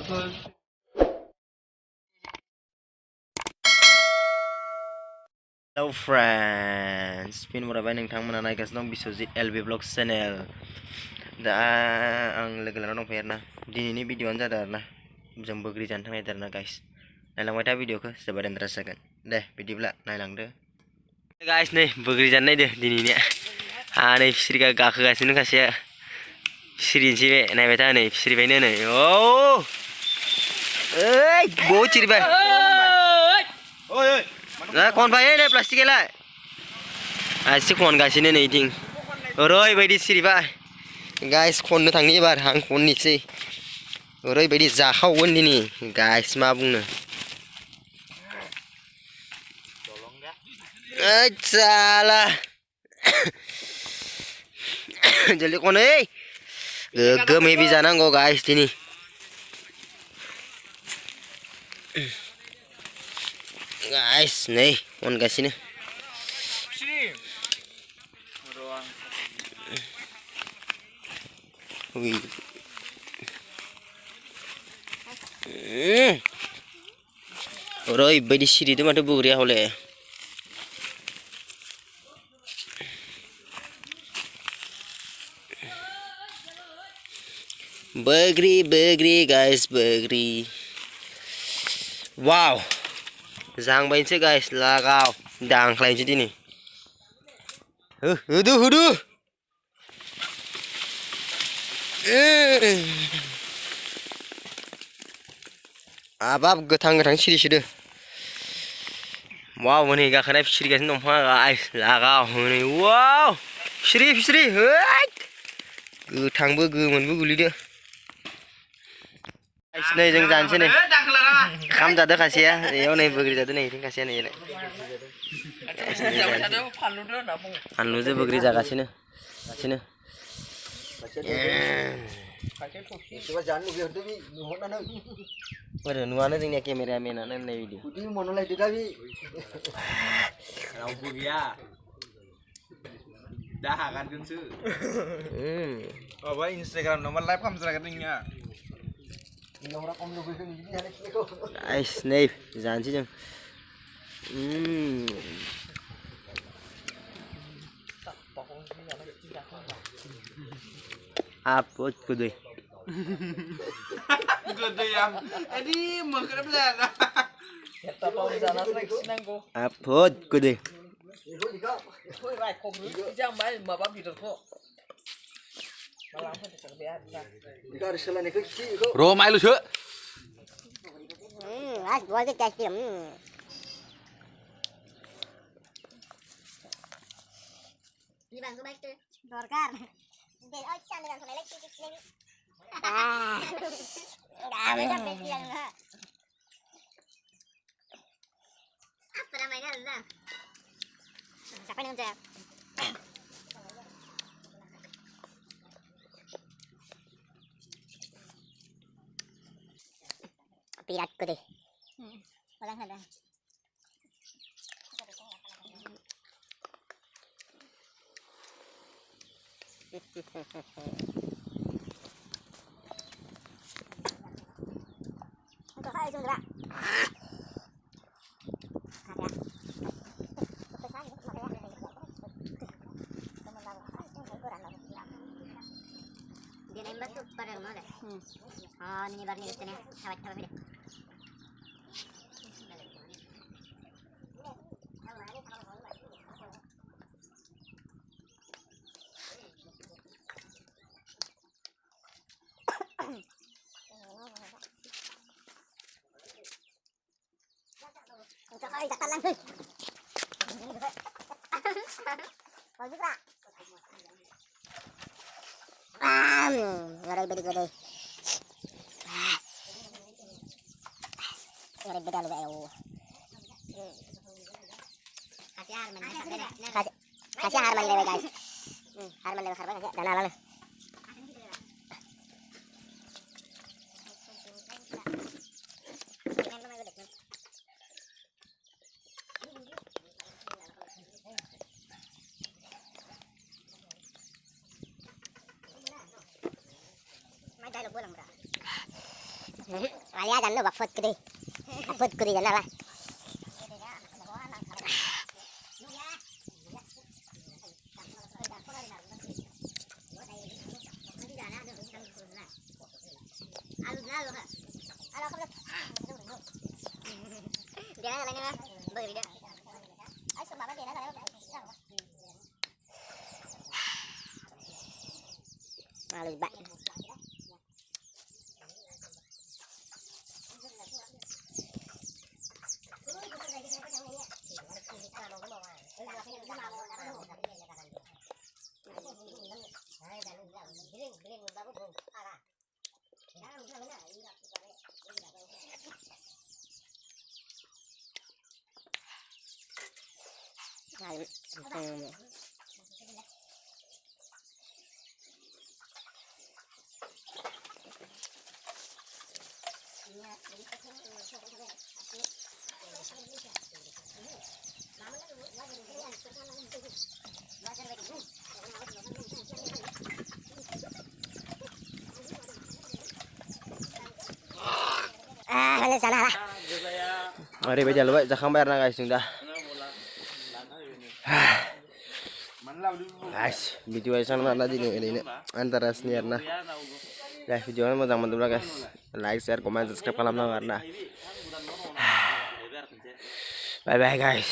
Hello friends, pin murabai nोंथांमोना नायगासिनो दं बिश्वजित LB Vlog channel. दा आं लोगो लाना दंफायो आरोना दिनैनि भिडिअ'आनो जादों आरोना जों बोग्रि जानो थांनाय आरोना गाइस. नायलांबाय था भिडिअ'खौ जोबोद इन्टारेस्ट जागोन. दे बिदिब्ला नायलांदो. गाइस नै बोग्रि जानो नायदो दिनैनिया. नै फिस्रिगा गाखोगासिनो खासेया. फिस्रिनोसै बे नायबाय था नै फिस्रिबायनो नै. ओइ बहुद चिरिबाय. कौन भाई ने प्लास्टिक है ला ऐसे कौन गासी ने नहीं थिंग रोई बैठी सिरिबा गाइस कौन न थांनी बार हां कौन नीचे रोई बैठी जाखाव वंदी नी गाइस मा बुंनो साला जल्दी कौन है गोमे भी जानांगौ गाइस दिनी guys nih on gas ini wih orang ibu di sini tuh mana bugri oleh begri guys begri wow Giang bain sih guys, lagau, dang lain jadi nih. Hudu. Abab getang siri. Wow, ini gak kena siri guys, nomor guys, lagau ini. Wow, siri. Getang gemen guli dia. Guys, nih jeng janji nih. Kam jatuh kasih ya, yo nih begri jatuh nih, ini kasih nih. Anu tuh begri jatuh kasih nih. Coba jangan lu biar tuh bi, nuhun anu. Waduh, nuhun anu nih kamera mana nih video. Udah mau nolak juga bi. Lampu dia. Dah akan kunci. Oh, baik Instagram nomor live kamu serahkan tinggal. Guys, nih jangan sih jeng. Upload gede. Gede yang. Ini makan belan. Upload gede. Romai lu sih. Gua aja kasih. Ini bang, baik tuh. Dorkar. Dia oh sana dengan sama elektrik sini. Enggak ada yang enggak. Apa namanya lah? Siapa yang ngejek? Pirat ko deh. Walang hada. Untuk hai sundra. Dia nembak tuh pada rumah deh. Oh, ini baru nih ya. Awet deh. Jangan lang. Bagus lah. Ngarai beda gede. Ngarai beda lu ayo. Kasih Harman lewe guys. Harman lewe kasih dana lah. Mai dai lo pulang bra. Alia dan lu bakfut gede dan lah. Dia nanya beri dia. Ay sumama dia nanya. Halus ba. Balik sana lah. Mari bây giờ là vậy, giờ không biết là guys chúng ta. Guys, video ini sangat menarik ini antara senior nah. Guys, video ini mau teman-teman guys, like, share, comment, subscribe kalau mau karena. Bye bye guys.